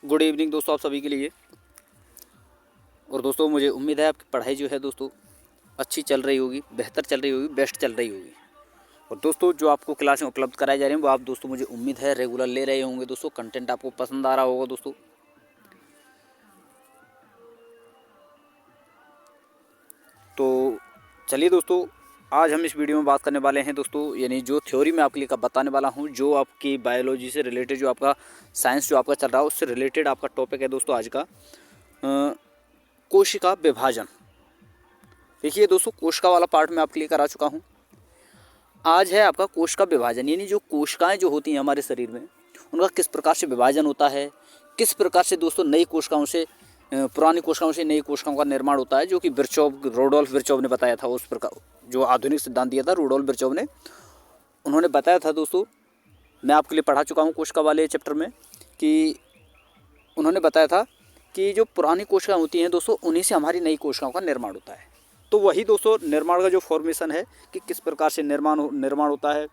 Good evening दोस्तों आप सभी के लिए। और दोस्तों मुझे उम्मीद है आपकी पढ़ाई जो है दोस्तों अच्छी चल रही होगी, बेहतर चल रही होगी, बेस्ट चल रही होगी। और दोस्तों जो आपको क्लासें उपलब्ध कराई जा रही हैं वो आप दोस्तों मुझे उम्मीद है रेगुलर ले रहे होंगे। दोस्तों कंटेंट आपको पसंद आ रहा होगा दोस्तों। तो चलिए दोस्तों, आज हम इस वीडियो में बात करने वाले हैं दोस्तों, यानी जो थ्योरी मैं आपके लिए बताने वाला हूं, जो आपकी बायोलॉजी से रिलेटेड, जो आपका साइंस जो आपका चल रहा है उससे रिलेटेड आपका टॉपिक है दोस्तों आज का कोशिका विभाजन। देखिए दोस्तों, कोशिका वाला पार्ट मैं आपके लिए करा चुका हूँ। आज है आपका कोशिका विभाजन, यानी जो कोशिकाएं जो होती हैं हमारे शरीर में उनका किस प्रकार से विभाजन होता है, किस प्रकार से दोस्तों नई कोशिकाओं से, पुरानी कोशिकाओं से नई कोशिकाओं का निर्माण होता है, जो कि रूडोल्फ विर्चोव ने बताया था। उस प्रकार जो आधुनिक सिद्धांत दिया था रूडोल्फ विर्चोव ने, उन्होंने बताया था दोस्तों। मैं आपके लिए पढ़ा चुका हूँ कोशिका वाले चैप्टर में कि उन्होंने बताया था कि जो पुरानी कोशिकाएं होती हैं दोस्तों उन्हीं से हमारी नई कोशिकाओं का निर्माण होता है। तो वही दोस्तों निर्माण का जो फॉर्मेशन है कि किस प्रकार से निर्माण होता है,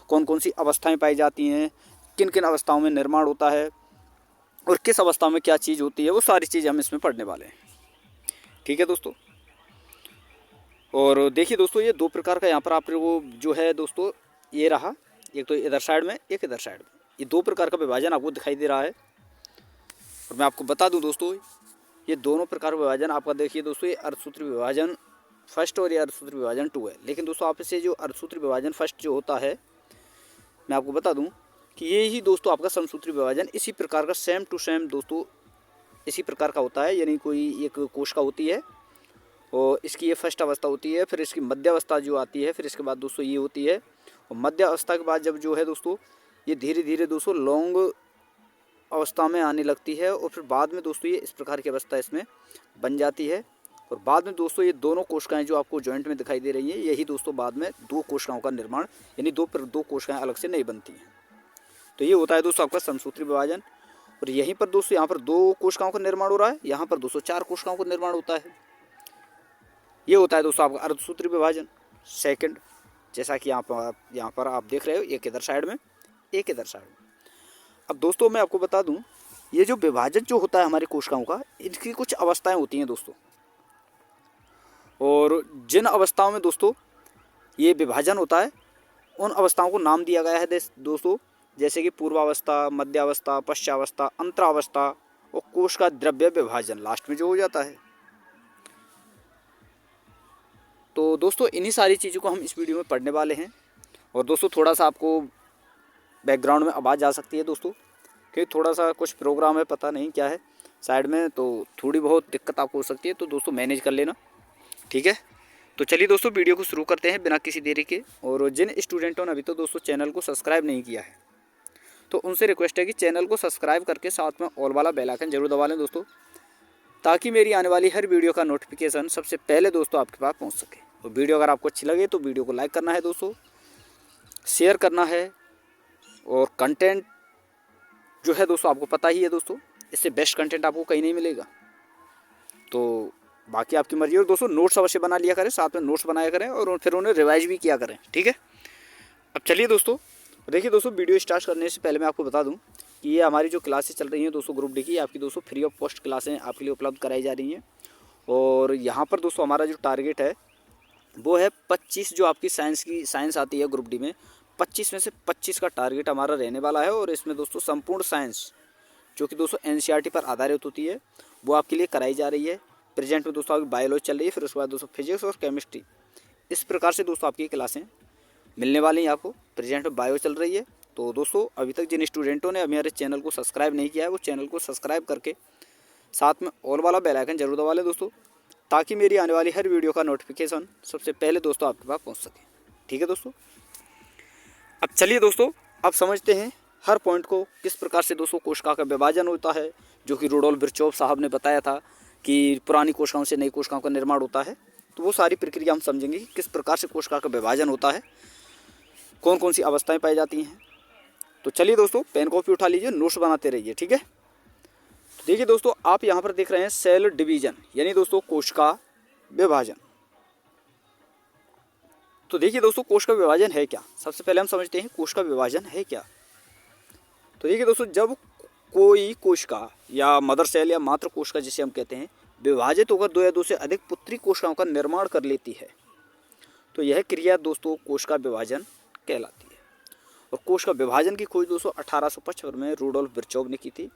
कौन कौन सी अवस्थाएं पाई जाती हैं, किन किन अवस्थाओं में निर्माण होता है और किस अवस्था में क्या चीज़ होती है, वो सारी चीज़ हम इसमें पढ़ने वाले हैं। ठीक है दोस्तों। और देखिए दोस्तों, ये दो प्रकार का यहाँ पर आप वो जो है दोस्तों, ये रहा, एक तो इधर साइड में, एक इधर साइड में, ये दो प्रकार का विभाजन आपको दिखाई दे रहा है। और मैं आपको बता दूं दोस्तों, ये दोनों प्रकार का विभाजन आपका देखिए दोस्तों, ये अर्धसूत्री विभाजन फर्स्ट और ये अर्धसूत्री विभाजन 2 है। लेकिन दोस्तों आप इसे जो अर्धसूत्री विभाजन फर्स्ट जो होता है, मैं आपको बता दूं कि ये ही दोस्तों आपका समसूत्री विभाजन इसी प्रकार का सेम टू सेम दोस्तों इसी प्रकार का होता है। यानी कोई एक कोशिका होती है और इसकी ये फर्स्ट अवस्था होती है, फिर इसकी मध्य अवस्था जो आती है, फिर इसके बाद दोस्तों ये होती है। और मध्य अवस्था के बाद जब जो है दोस्तों ये धीरे धीरे दोस्तों लॉन्ग अवस्था में आने लगती है और फिर बाद में दोस्तों ये इस प्रकार की अवस्था इसमें बन जाती है। और बाद में दोस्तों ये दोनों कोशिकाएं जो आपको जॉइंट में दिखाई दे रही हैं, यही दोस्तों बाद में दो कोशिकाओं का निर्माण, यानी दो कोशिकाएं अलग से नहीं बनती हैं। तो ये होता है दोस्तों आपका समसूत्री विभाजन। और यहीं पर दोस्तों यहाँ पर दो कोशिकाओं का निर्माण हो रहा है, यहाँ पर दोस्तों 4 कोशिकाओं का निर्माण होता है। ये होता है दोस्तों आपका अर्धसूत्री विभाजन सेकंड, जैसा कि यहाँ पर आप देख रहे हो, एक इधर साइड में, एक इधर साइड में। अब दोस्तों मैं आपको बता दूं, ये जो विभाजन जो होता है हमारी कोशिकाओं का, इनकी कुछ अवस्थाएं होती हैं दोस्तों। और जिन अवस्थाओं में दोस्तों ये विभाजन होता है उन अवस्थाओं को नाम दिया गया है दोस्तों, जैसे कि पूर्वावस्था, मध्यावस्था, पश्चावस्था, अंतरावस्था और कोशिका द्रव्य विभाजन लास्ट में जो हो जाता है। तो दोस्तों इन्हीं सारी चीज़ों को हम इस वीडियो में पढ़ने वाले हैं। और दोस्तों थोड़ा सा आपको बैकग्राउंड में आवाज़ आ सकती है दोस्तों, क्योंकि थोड़ा सा कुछ प्रोग्राम है, पता नहीं क्या है साइड में, तो थोड़ी बहुत दिक्कत आपको हो सकती है, तो दोस्तों मैनेज कर लेना। ठीक है, तो चलिए दोस्तों वीडियो को शुरू करते हैं बिना किसी देरी के। और जिन स्टूडेंटों ने अभी तो दोस्तों चैनल को सब्सक्राइब नहीं किया है, तो उनसे रिक्वेस्ट है कि चैनल को सब्सक्राइब करके साथ में ऑल वाला बेल आइकन जरूर दबा लें दोस्तों, ताकि मेरी आने वाली हर वीडियो का नोटिफिकेशन सबसे पहले दोस्तों आपके पास पहुँच सके। और वीडियो अगर आपको अच्छी लगे तो वीडियो को लाइक करना है दोस्तों, शेयर करना है। और कंटेंट जो है दोस्तों आपको पता ही है दोस्तों, इससे बेस्ट कंटेंट आपको कहीं नहीं मिलेगा। तो बाकी आपकी मर्जी। और दोस्तों नोट्स अवश्य बना लिया करें, साथ में नोट्स बनाया करें और फिर उन्हें रिवाइज भी किया करें। ठीक है, अब चलिए दोस्तों, देखिए दोस्तों वीडियो स्टार्ट करने से पहले मैं आपको बता दूं कि ये हमारी जो क्लासेस चल रही हैं दोस्तों ग्रुप डी की, आपकी दोस्तों फ्री ऑफ कॉस्ट क्लासें आपके लिए उपलब्ध कराई जा रही हैं। और यहाँ पर दोस्तों हमारा जो टारगेट है वो है 25, जो आपकी साइंस आती है ग्रुप डी में, 25 में से 25 का टारगेट हमारा रहने वाला है। और इसमें दोस्तों संपूर्ण साइंस जो कि दोस्तों एनसीईआरटी पर आधारित होती है वो आपके लिए कराई जा रही है। प्रेजेंट में दोस्तों आपकी बायोलॉजी चल रही है, फिर उसके बाद दोस्तों फिजिक्स और केमिस्ट्री, इस प्रकार से दोस्तों आपकी क्लासें मिलने वाली हैं आपको। प्रेजेंट में बायो चल रही है। तो दोस्तों अभी तक जिन स्टूडेंटों ने हमारे चैनल को सब्सक्राइब नहीं किया है, वो चैनल को सब्सक्राइब करके साथ में ऑल वाला बेल आइकन जरूर दबा लें दोस्तों, ताकि मेरी आने वाली हर वीडियो का नोटिफिकेशन सबसे पहले दोस्तों आपके पास पहुँच सके। ठीक है दोस्तों, अब चलिए दोस्तों अब समझते हैं हर पॉइंट को, किस प्रकार से दोस्तों कोशिका का विभाजन होता है, जो कि रूडोल्फ विर्चोव साहब ने बताया था कि पुरानी कोशिकाओं से नई कोशिकाओं का निर्माण होता है। तो वो सारी प्रक्रिया हम समझेंगे कि किस प्रकार से कोशिका का विभाजन होता है, कौन कौन सी अवस्थाएं पाई जाती हैं। तो चलिए दोस्तों पेन कॉपी उठा लीजिए, नोट्स बनाते रहिए। ठीक है, तो देखिए दोस्तों आप यहाँ पर देख रहे हैं सेल डिवीजन, यानी दोस्तों कोशिका विभाजन। तो देखिए दोस्तों कोशिका विभाजन है क्या, सबसे पहले हम समझते हैं कोशिका विभाजन है क्या। तो देखिए दोस्तों, जब कोई कोशिका या मदर सेल या मातृ कोशिका जिसे हम कहते हैं विभाजित होकर 2 या 2 से अधिक पुत्री कोशिकाओं का निर्माण कर लेती है, तो यह क्रिया दोस्तों कोशिका विभाजन कहलाती है। और कोशिका विभाजन की खोज दोस्तों 1855 में रुडोल्फ विर्चोव ने की थी,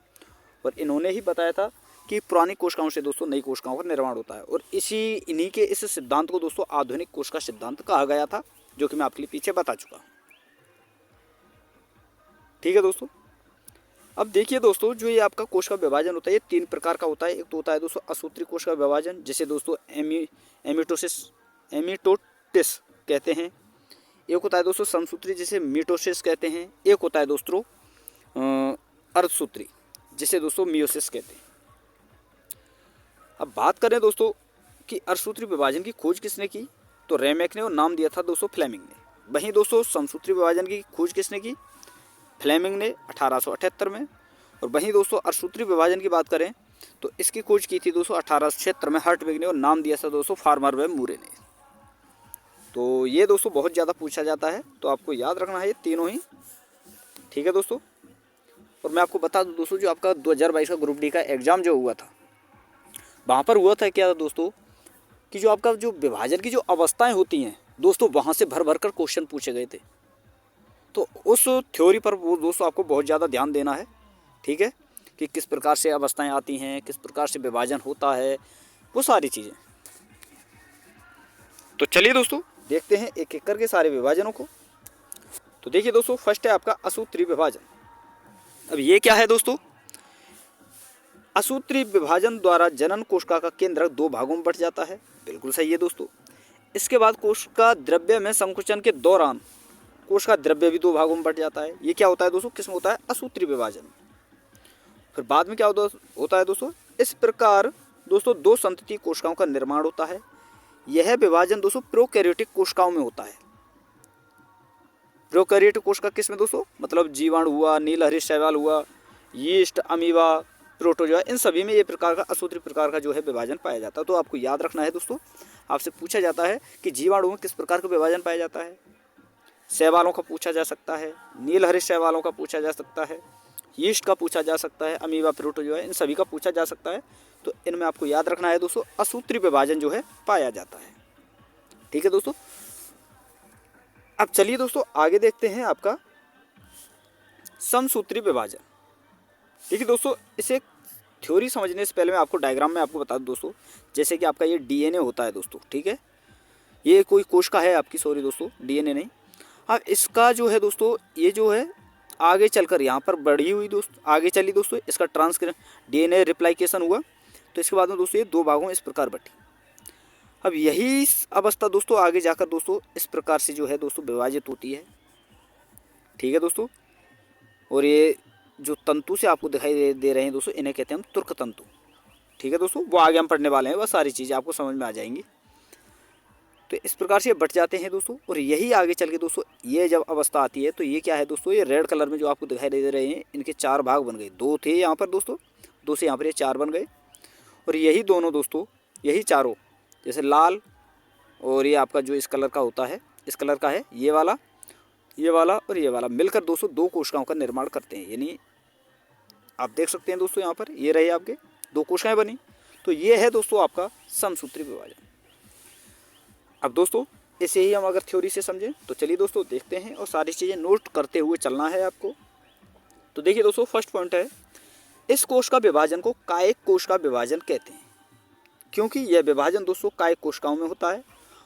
और इन्होंने ही बताया था कि पुरानी कोशिकाओं से दोस्तों नई कोशिकाओं का निर्माण होता है। और इन्हीं के इस सिद्धांत को दोस्तों आधुनिक कोशिका सिद्धांत कहा गया था, जो कि मैं आपके लिए पीछे बता चुका हूँ। ठीक है दोस्तों, अब देखिए दोस्तों, जो ये आपका कोशिका विभाजन होता है ये 3 प्रकार का होता है। एक तो होता है दोस्तों असूत्रीय कोशिका विभाजन, जिसे दोस्तों एमिटोटिस कहते हैं। एक होता है दोस्तों समसूत्रीय, जिसे मिटोसिस कहते हैं। एक होता है दोस्तों अर्धसूत्रीय, जिसे दोस्तों मियोसिस कहते हैं। अब बात करें दोस्तों कि अर्धसूत्रीय विभाजन की खोज किसने की, तो रेमेक ने, और नाम दिया था दोस्तों फ्लेमिंग ने। वहीं दोस्तों समसूत्रीय विभाजन की खोज किसने की, फ्लेमिंग ने 1878 में। और वहीं दोस्तों अर्धसूत्रीय विभाजन की बात करें तो इसकी खोज की थी दोस्तों 1876 में हर्टविग ने, और नाम दिया था दोस्तों फार्मर व मूरे ने। तो ये दोस्तों बहुत ज़्यादा पूछा जाता है, तो आपको याद रखना है ये तीनों ही। ठीक है दोस्तों, और मैं आपको बता दूं दोस्तों, जो आपका 2022 का ग्रुप डी का एग्ज़ाम जो हुआ था, वहाँ पर हुआ था क्या दोस्तों कि जो आपका जो विभाजन की जो अवस्थाएं होती हैं दोस्तों, वहाँ से भर भर कर क्वेश्चन पूछे गए थे। तो उस थ्योरी पर वो दोस्तों आपको बहुत ज़्यादा ध्यान देना है। ठीक है, कि किस प्रकार से अवस्थाएं आती हैं, किस प्रकार से विभाजन होता है, वो सारी चीज़ें। तो चलिए दोस्तों देखते हैं एक एक करके सारे विभाजनों को। तो देखिए दोस्तों, फर्स्ट है आपका असूत्रीय विभाजन। अब ये क्या है दोस्तों, असूत्रीय विभाजन द्वारा जनन कोशिका का केंद्रक 2 भागों में बंट जाता है। बिल्कुल सही है दोस्तों। इसके बाद कोशिका द्रव्य में संकुचन के दौरान कोशिका द्रव्य भी 2 भागों में बंट जाता है। ये क्या होता है दोस्तों, किसमें होता है, असूत्रीय विभाजन। फिर बाद में क्या होता है दोस्तों, इस प्रकार दोस्तों 2 संतति कोशिकाओं का निर्माण होता है। यह विभाजन दोस्तों प्रोकैरियोटिक कोशिकाओं में होता है। प्रोकैरियोटिक कोशिका किसमें दोस्तों, मतलब जीवाणु हुआ, नीलहरी शैवाल हुआ, यीस्ट, अमीबा, प्रोटोजोआ, इन सभी में ये प्रकार का असूत्रीय प्रकार का जो है विभाजन पाया जाता है। तो आपको याद रखना है दोस्तों, आपसे पूछा जाता है कि जीवाणु में किस प्रकार का विभाजन पाया जाता है। शैवालों का पूछा जा सकता है, नीलहरी शैवालों का पूछा जा सकता है, यीस्ट का पूछा जा सकता है, अमीबा, प्रोटोजोआ, इन सभी का पूछा जा सकता है। तो इनमें आपको याद रखना है दोस्तों असूत्रीय विभाजन जो है पाया जाता है। ठीक है दोस्तों, अब चलिए दोस्तों आगे देखते हैं आपका समसूत्रीय विभाजन। ठीक है दोस्तों, इसे थ्योरी समझने से पहले मैं आपको डायग्राम में आपको बता दूं दोस्तों, जैसे कि आपका ये डीएनए होता है दोस्तों। ठीक है, ये कोई कोशिका है आपकी, सॉरी दोस्तों, डीएनए नहीं। अब इसका जो है दोस्तों, ये जो है आगे चलकर यहाँ पर बढ़ी हुई दोस्तों, आगे चली दोस्तों, इसका डीएनए रिप्लिकेशन हुआ। तो इसके बाद में दोस्तों ये 2 भागों में इस प्रकार बटी। अब यही अवस्था दोस्तों आगे जाकर दोस्तों इस प्रकार से जो है दोस्तों विभाजित होती है। ठीक है दोस्तों, और ये जो तंतु से आपको दिखाई दे रहे हैं दोस्तों, इन्हें कहते हैं हम तुर्क तंतु। ठीक है दोस्तों, वो आगे हम पढ़ने वाले हैं, वह सारी चीज़ें आपको समझ में आ जाएंगी। तो इस प्रकार से ये बट जाते हैं दोस्तों, और यही आगे चल के दोस्तों ये जब अवस्था आती है तो ये क्या है दोस्तों, ये रेड कलर में जो आपको दिखाई दे रहे हैं, इनके 4 भाग बन गए। 2 थे यहाँ पर दोस्तों, 2 से यहाँ पर ये 4 बन गए। और यही दोनों दोस्तों, यही चारों, जैसे लाल और ये आपका जो इस कलर का होता है, इस कलर का है ये वाला और ये वाला, मिलकर दोस्तों 2 कोशिकाओं का निर्माण करते हैं। यानी आप देख सकते हैं दोस्तों यहाँ पर ये रहे आपके 2 कोशिकाएं बनी। तो ये है दोस्तों आपका समसूत्रीय विभाजन। अब दोस्तों इसे ही हम अगर थ्योरी से समझें तो चलिए दोस्तों देखते हैं, और सारी चीज़ें नोट करते हुए चलना है आपको। तो देखिए दोस्तों, फर्स्ट पॉइंट है, इस कोशिका विभाजन को कायिक कोशिका विभाजन कहते हैं, क्योंकि यह विभाजन दोस्तों कायिक कोशिकाओं में होता है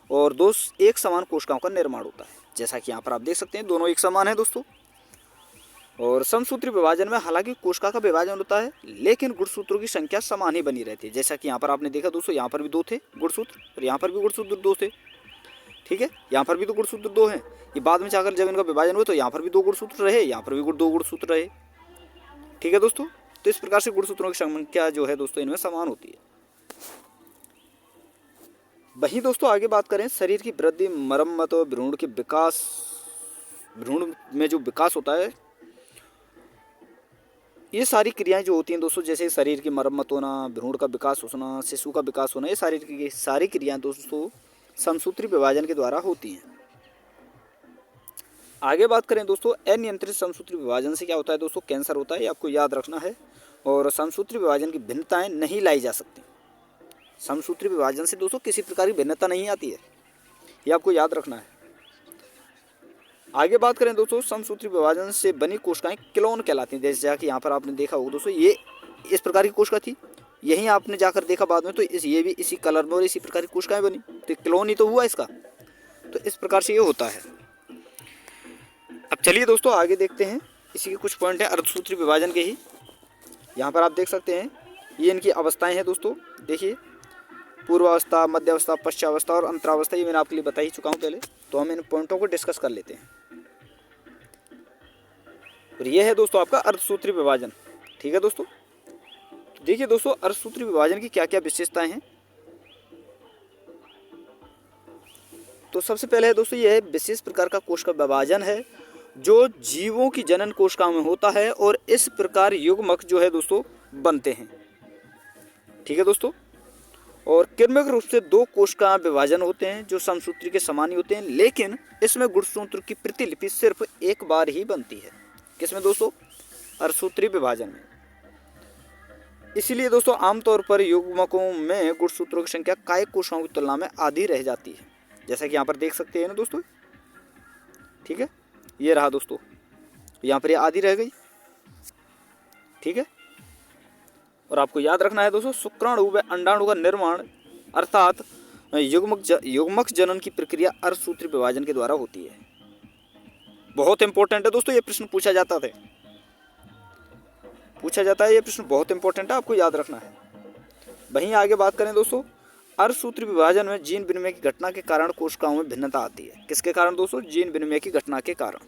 और एक समान कोशिकाओं का निर्माण होता है। जैसा कि यहाँ पर आप देख सकते हैं दोनों एक समान है दोस्तों। और समसूत्रीय विभाजन में हालांकि कोशिका का विभाजन होता है, लेकिन गुणसूत्रों की संख्या समान ही बनी रहती है। जैसा कि यहाँ पर आपने देखा दोस्तों, यहाँ पर भी 2 थे गुणसूत्र और यहाँ पर भी गुणसूत्र 2 थे। ठीक है, यहाँ पर भी तो गुणसूत्र 2 हैं। ये बाद में जाकर जब इनका विभाजन हुआ तो यहाँ पर भी 2 गुणसूत्र रहे, यहाँ पर भी 2 गुणसूत्र रहे। ठीक है दोस्तों, तो इस प्रकार से गुणसूत्रों की संख्या जो है दोस्तों इनमें समान होती है। वहीं दोस्तों आगे बात करें शरीर की वृद्धि, मरम्मत और भ्रूण के विकास, भ्रूण में जो विकास होता है, ये सारी क्रियाएं जो होती हैं दोस्तों, जैसे शरीर की मरम्मत होना, भ्रूण का विकास होना, शिशु का विकास होना, ये सारी क्रियाएं दोस्तों समसूत्रीय विभाजन के द्वारा होती हैं। आगे बात करें दोस्तों, अनियंत्रित समसूत्री विभाजन से क्या होता है दोस्तों, कैंसर होता है, ये आपको याद रखना है। और समसूत्री विभाजन की भिन्नताएं नहीं लाई जा सकती। समसूत्री विभाजन से दोस्तों किसी प्रकार की भिन्नता नहीं आती है, ये आपको याद रखना है। आगे बात करें दोस्तों, समसूत्री विभाजन से बनी कोशिकाएं क्लोन कहलाती हैं। जैसे कि यहाँ पर आपने देखा होगा दोस्तों, ये इस प्रकार की कोशिका थी, यहीं आपने जाकर देखा बाद में तो ये भी इसी कलर में और इसी प्रकार की कोशिकाएं बनी, तो क्लोन ही तो हुआ इसका। तो इस प्रकार से ये होता है। अब चलिए दोस्तों आगे देखते हैं, इसी के कुछ पॉइंट हैं अर्धसूत्री विभाजन के ही। यहाँ पर आप देख सकते हैं, ये इनकी अवस्थाएं हैं दोस्तों। देखिए, पूर्वावस्था, मध्यावस्था, पश्चावस्था और अंतरावस्था, ये मैंने आपके लिए बता ही चुका हूँ पहले। तो हम इन पॉइंटों को डिस्कस कर लेते हैं। और ये है दोस्तों आपका अर्धसूत्री विभाजन। ठीक है दोस्तों, तो देखिए दोस्तों, अर्धसूत्री विभाजन की क्या क्या विशेषताएं हैं। तो सबसे पहले है दोस्तों, यह विशेष प्रकार का कोशिका विभाजन है जो जीवों की जनन कोशिकाओं में होता है, और इस प्रकार युग्मक जो है दोस्तों बनते हैं। ठीक है दोस्तों, और क्रमिक रूप से दो कोशिका विभाजन होते हैं जो समसूत्री के समान ही होते हैं, लेकिन इसमें गुणसूत्र की प्रतिलिपि सिर्फ एक बार ही बनती है। किसमें दोस्तों, अर्धसूत्री विभाजन में। इसीलिए दोस्तों आमतौर पर युग्मकों में गुणसूत्रों की संख्या कायिक कोशिकाओं की तुलना में आधी रह जाती है, जैसा कि यहाँ पर देख सकते हैं ना दोस्तों। ठीक है, ये रहा दोस्तों, यहाँ पर ये आधी रह गई। ठीक है, और आपको याद रखना है दोस्तों, शुक्राणु व अंडाणु का निर्माण अर्थात युग्मक जनन की प्रक्रिया अर्धसूत्री विभाजन के द्वारा होती है। बहुत इंपॉर्टेंट है दोस्तों, ये प्रश्न पूछा जाता है, ये प्रश्न बहुत इंपॉर्टेंट है, आपको याद रखना है। वहीं आगे बात करें दोस्तों, अर्धसूत्री विभाजन में जीन विनिमय की घटना के कारण कोशिकाओं में भिन्नता आती है। किसके कारण दोस्तों, जीन विनिमय की घटना के कारण।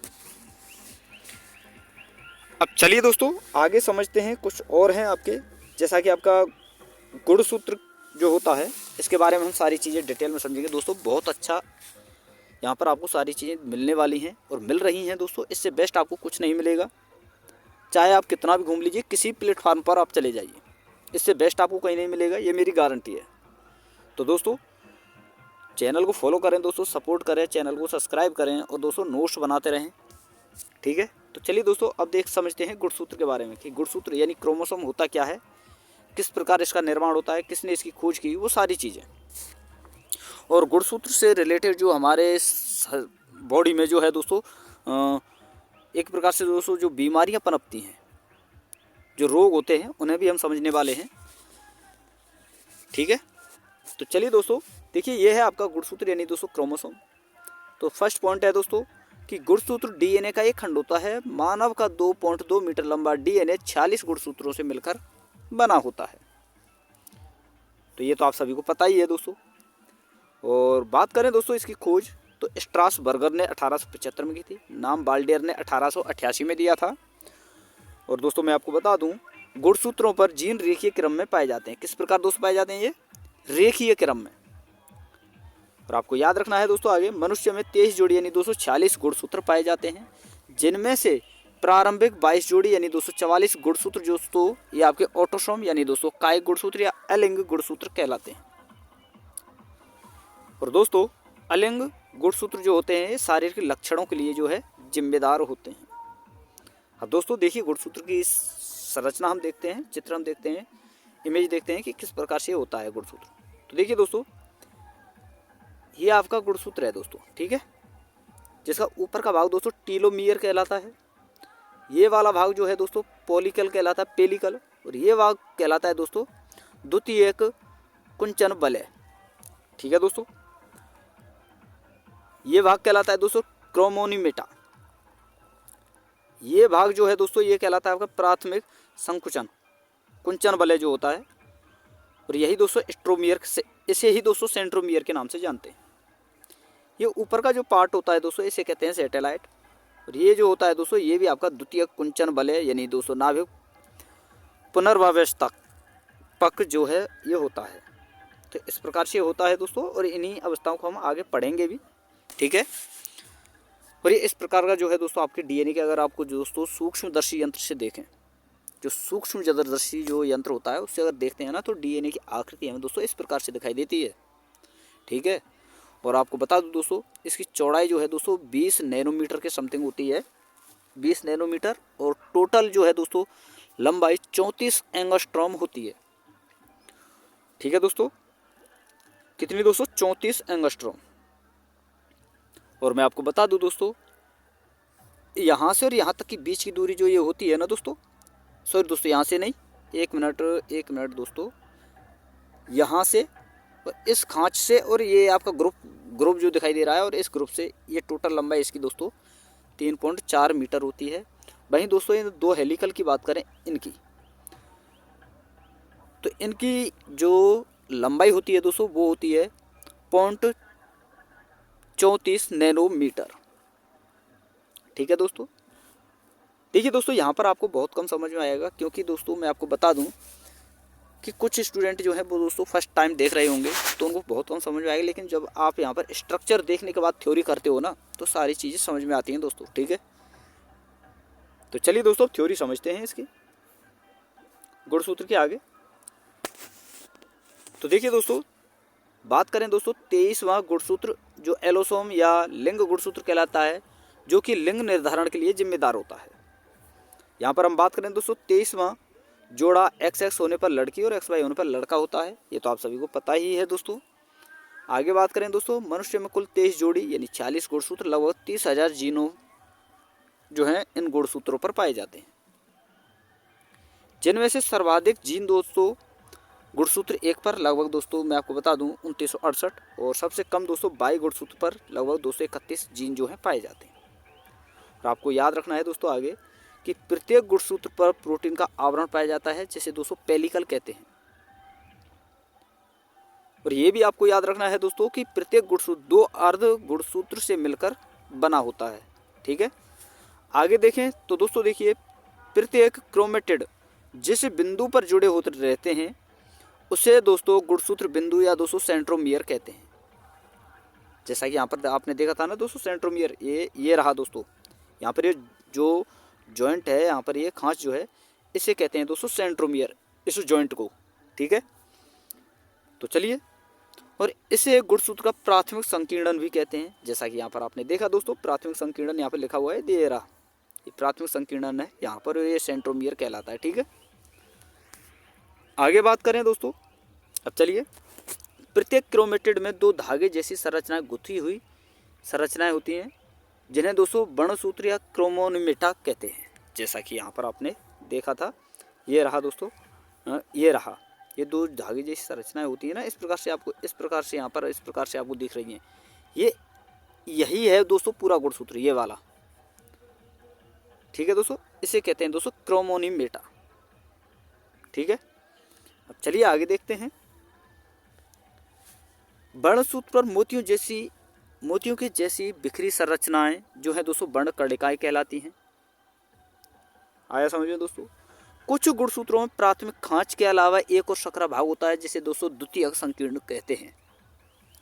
अब चलिए दोस्तों आगे समझते हैं, कुछ और हैं आपके, जैसा कि आपका गुणसूत्र जो होता है, इसके बारे में हम सारी चीज़ें डिटेल में समझेंगे दोस्तों। बहुत अच्छा यहाँ पर आपको सारी चीज़ें मिलने वाली हैं और मिल रही हैं दोस्तों। इससे बेस्ट आपको कुछ नहीं मिलेगा, चाहे आप कितना भी घूम लीजिए, किसी प्लेटफार्म पर आप चले जाइए, इससे बेस्ट आपको कहीं नहीं मिलेगा, ये मेरी गारंटी है। तो दोस्तों चैनल को फॉलो करें दोस्तों, सपोर्ट करें, चैनल को सब्सक्राइब करें और दोस्तों नोट्स बनाते रहें। ठीक है, तो चलिए दोस्तों अब समझते हैं गुणसूत्र के बारे में, कि गुणसूत्र यानी क्रोमोसोम होता क्या है, किस प्रकार इसका निर्माण होता है, किसने इसकी खोज की, वो सारी चीज़ें। और गुणसूत्र से रिलेटेड जो हमारे बॉडी में जो है दोस्तों, एक प्रकार से दोस्तों जो बीमारियां पनपती हैं, जो रोग होते हैं, उन्हें भी हम समझने वाले हैं। ठीक है, तो चलिए दोस्तों देखिए, ये है आपका गुणसूत्र यानी दोस्तों क्रोमोसोम। तो फर्स्ट पॉइंट है दोस्तों कि गुणसूत्र डीएनए का एक खंड होता है। मानव का 2.2 मीटर लंबा डीएनए 46 गुणसूत्रों से मिलकर बना होता है। तो ये तो आप सभी को पता ही है दोस्तों। और बात करें दोस्तों इसकी खोज, तो स्ट्रासबर्गर ने 1875 में की थी, नाम बाल्डियर ने 1888 में दिया था। और दोस्तों मैं आपको बता दूं, गुणसूत्रों पर जीन रेखीय क्रम में पाए जाते हैं। किस प्रकार दोस्तों पाए जाते हैं, ये रेखीय क्रम में। और आपको याद रखना है दोस्तों आगे, मनुष्य में 23 जोड़ी यानी 246 गुणसूत्र पाए जाते हैं, जिनमें से प्रारंभिक 22 जोड़ी यानी 244 गुणसूत्र दोस्तों ये आपके ऑटोसोम यानी दोस्तों कायिक गुणसूत्र या अलिंग गुणसूत्र कहलाते हैं। और दोस्तों अलिंग गुणसूत्र जो होते हैं शारीरिक लक्षणों के लिए जो है जिम्मेदार होते हैं। अब दोस्तों देखिए गुणसूत्र की संरचना हम देखते हैं, चित्र हम देखते हैं, इमेज देखते हैं कि किस प्रकार से होता है गुणसूत्र। तो देखिए दोस्तों ये आपका गुणसूत्र है दोस्तों, ठीक है, जिसका ऊपर का भाग दोस्तों टीलोमियर कहलाता है। ये वाला भाग जो है दोस्तों पॉलिकल कहलाता है, पेलिकल। और ये भाग कहलाता है दोस्तों द्वितीयक कुंचन बलय। ठीक है दोस्तों, ये भाग कहलाता है दोस्तों क्रोमोनीमेटा। ये भाग जो है दोस्तों ये कहलाता है आपका प्राथमिक संकुचन कुंचन बलय जो होता है। और यही दोस्तों स्ट्रोमियर से, इसे ही दोस्तों सेंट्रोमियर के नाम से जानते हैं। ये ऊपर का जो पार्ट होता है दोस्तों इसे कहते हैं सैटेलाइट। और ये जो होता है दोस्तों ये भी आपका द्वितीय कुंचन बलय यानी दोस्तों नाभिक पुनर्वावस्थक पक जो है ये होता है। तो इस प्रकार से होता है दोस्तों, और इन्हीं अवस्थाओं को हम आगे पढ़ेंगे भी। ठीक है, और ये इस प्रकार का जो है दोस्तों आपके डीएनए के, अगर आपको दोस्तों सूक्ष्मदर्शी यंत्र से देखें, जो सूक्ष्मदर्शी जो यंत्र होता है उससे अगर देखते हैं ना, तो डीएनए की आकृति हमें दोस्तों इस प्रकार से दिखाई देती है। ठीक है, और आपको बता दूं दोस्तों, इसकी चौड़ाई जो है दोस्तों 20 नैनोमीटर के समथिंग होती है, 20 नैनोमीटर। और टोटल जो है दोस्तों लंबाई 34 एंगस्ट्रॉम होती है। ठीक है दोस्तों, कितनी दोस्तों? 34 एंगस्ट्रॉम। और मैं आपको बता दूं दोस्तों, यहाँ से और यहाँ तक की बीच की दूरी जो ये होती है ना दोस्तों, सॉरी दोस्तों यहाँ से नहीं, एक मिनट दोस्तों, यहाँ से और इस खांच से और ये आपका ग्रुप जो दिखाई दे रहा है और इस ग्रुप से, ये टोटल लंबाई इसकी दोस्तों 3.4 मीटर होती है। वहीं दोस्तों इन दो हेलिकल की बात करें इनकी, तो इनकी जो लंबाई होती है दोस्तों वो होती है 0.34 नैनोमीटर। ठीक है दोस्तों, देखिए दोस्तों यहाँ पर आपको बहुत कम समझ में आएगा, क्योंकि दोस्तों मैं आपको बता दूं कि कुछ स्टूडेंट जो है वो दोस्तों फर्स्ट टाइम देख रहे होंगे तो उनको बहुत कम समझ में आएगा, लेकिन जब आप यहाँ पर स्ट्रक्चर देखने के बाद थ्योरी करते हो ना तो सारी चीज़ें समझ में आती हैं दोस्तों। ठीक है, तो चलिए दोस्तों थ्योरी समझते हैं इसकी गुणसूत्र के आगे। तो देखिए दोस्तों, बात करें दोस्तों 23वां गुणसूत्र जो एलोसोम या लिंग गुणसूत्र कहलाता है, जो कि लिंग निर्धारण के लिए जिम्मेदार होता है। यहाँ पर हम बात करें दोस्तों 23वां जोड़ा XX होने पर लड़की और XY होने पर लड़का होता है, ये तो आप सभी को पता ही है दोस्तों। आगे बात करें दोस्तों, मनुष्य में कुल 23 जोड़ी यानी 40 गुणसूत्र, लगभग 30,000 जीनों जो हैं इन गुणसूत्रों पर पाए जाते हैं, जिनमें से सर्वाधिक जीन दोस्तों गुणसूत्र 1 पर लगभग दोस्तों मैं आपको बता दूं 2968, और सबसे कम दोस्तों 22 गुणसूत्र पर लगभग 231 जीन जो हैं पाए जाते हैं। और आपको याद रखना है दोस्तों आगे कि प्रत्येक गुणसूत्र पर प्रोटीन का आवरण पाया जाता है, जिसे दोस्तों पेलिकल कहते हैं। और ये भी आपको याद रखना है दोस्तों कि प्रत्येक गुणसूत्र 2 अर्ध गुणसूत्र से मिलकर बना होता है। ठीक है, आगे देखें तो दोस्तों देखिए, प्रत्येक क्रोमेटिड जिस बिंदु पर जुड़े होते रहते हैं उसे दोस्तों गुणसूत्र बिंदु या दोस्तों सेंट्रोमियर कहते हैं। जैसा कि यहाँ पर आपने देखा था ना दोस्तों सेंट्रोमियर, ये रहा दोस्तों, यहाँ पर ये जो जॉइंट है, यहाँ पर ये खांच जो है, इसे कहते हैं दोस्तों सेंट्रोमियर, इस जॉइंट को। ठीक है, तो चलिए, और इसे गुणसूत्र का प्राथमिक संकीर्णन भी कहते हैं। जैसा कि यहाँ पर आपने देखा दोस्तों, प्राथमिक संकीर्णन यहाँ पर लिखा हुआ है, ये रहा, ये प्राथमिक संकीर्णन है यहाँ पर, ये सेंट्रोमियर कहलाता है। ठीक है, आगे बात करें दोस्तों, अब चलिए, प्रत्येक क्रोमेटिड में 2 धागे जैसी संरचनाएं गुथी हुई संरचनाएं होती हैं, जिन्हें दोस्तों वर्णसूत्र या क्रोमोनिमेटा कहते हैं। जैसा कि यहाँ पर आपने देखा था, ये रहा दोस्तों, ये रहा, ये 2 धागे जैसी संरचनाएं होती है ना, इस प्रकार से आपको, इस प्रकार से यहाँ पर इस प्रकार से आपको दिख रही हैं, यही है दोस्तों पूरा गुणसूत्र, ये वाला। ठीक है दोस्तों, इसे कहते हैं दोस्तों क्रोमोनिमेटा। ठीक है, अब चलिए आगे देखते हैं। वर्णसूत्र पर मोतियों के जैसी बिखरी संरचनाएं जो है दोस्तों वर्ण कर्णिकाएं कहलाती हैं। आया समझ में दोस्तों? कुछ गुणसूत्रों में प्राथमिक खांच के अलावा एक और सकरा भाग होता है, जिसे दोस्तों द्वितीयक संकीर्ण कहते हैं।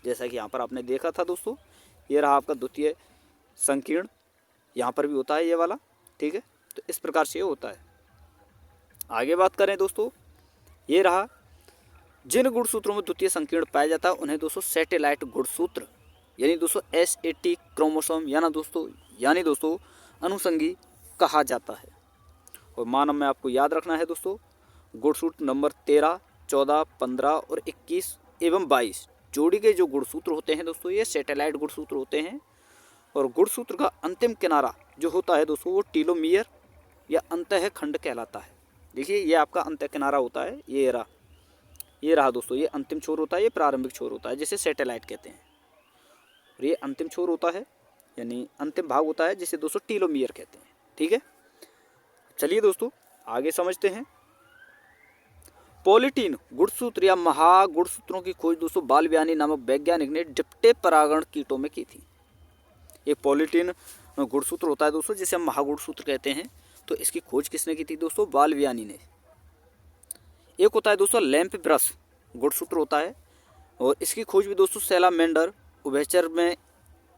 जैसा कि यहाँ पर आपने देखा था दोस्तों, ये रहा आपका द्वितीय संकीर्ण, यहाँ पर भी होता है ये वाला। ठीक है, तो इस प्रकार से ये होता है। आगे बात करें दोस्तों, ये रहा, जिन गुणसूत्रों में द्वितीय संकीर्ण पाया जाता है उन्हें दोस्तों सैटेलाइट गुणसूत्र यानी दोस्तों SAT क्रोमोसोम यानी दोस्तों अनुषंगी कहा जाता है। और मानव में आपको याद रखना है दोस्तों, गुणसूत्र नंबर 13, 14, 15 और 21 एवं 22 जोड़ी के जो गुणसूत्र होते हैं दोस्तों, ये सैटेलाइट गुणसूत्र होते हैं। और गुणसूत्र का अंतिम किनारा जो होता है दोस्तों, वो टीलोमियर या अंतःखंड कहलाता है। देखिए, ये आपका अंत किनारा होता है, ये रहा दोस्तों, ये अंतिम छोर होता है, ये प्रारंभिक छोर होता है, जिसे सैटेलाइट कहते हैं। और ये अंतिम छोर होता है यानी अंतिम भाग होता है, जिसे दोस्तों टीलोमियर कहते हैं। ठीक है, चलिए दोस्तों आगे समझते हैं। पॉलीटीन गुणसूत्र या महागुणसूत्रों की खोज दोस्तों बालबियानी नामक वैज्ञानिक ने डिप्टे परागण कीटों में की थी। एक पॉलीटीन गुणसूत्र होता है दोस्तों, जिसे हम महागुणसूत्र कहते हैं, तो इसकी खोज किसने की थी दोस्तों? बालबियानी ने। एक होता है दोस्तों लैंप ब्रश गुणसूत्र होता है, और इसकी खोज भी दोस्तों सैलामेंडर उभयचर में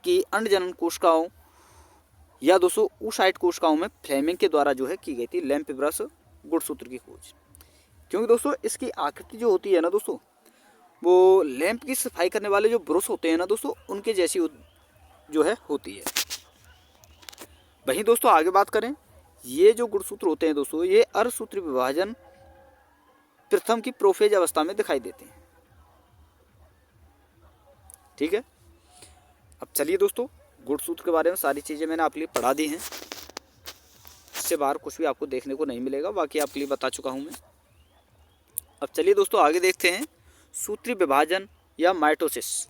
की अंडजनन कोशिकाओं या दोस्तों oocyte कोशिकाओं में फ्लेमिंग के द्वारा जो है की गई थी, लैंप ब्रश गुणसूत्र की खोज। क्योंकि दोस्तों इसकी आकृति जो होती है ना दोस्तों, वो लैंप की सफाई करने वाले जो ब्रश होते हैं ना दोस्तों, उनके जैसी जो है होती है। वहीं दोस्तों आगे बात करें, ये जो गुणसूत्र होते हैं दोस्तों, ये अर्धसूत्री विभाजन प्रथम की प्रोफेज अवस्था में दिखाई देते हैं। ठीक है, अब चलिए दोस्तों, गुणसूत्र के बारे में सारी चीज़ें मैंने आपके लिए पढ़ा दी हैं। इससे बाहर कुछ भी आपको देखने को नहीं मिलेगा, बाकी आपके लिए बता चुका हूँ मैं। अब चलिए दोस्तों आगे देखते हैं सूत्री विभाजन या माइटोसिस।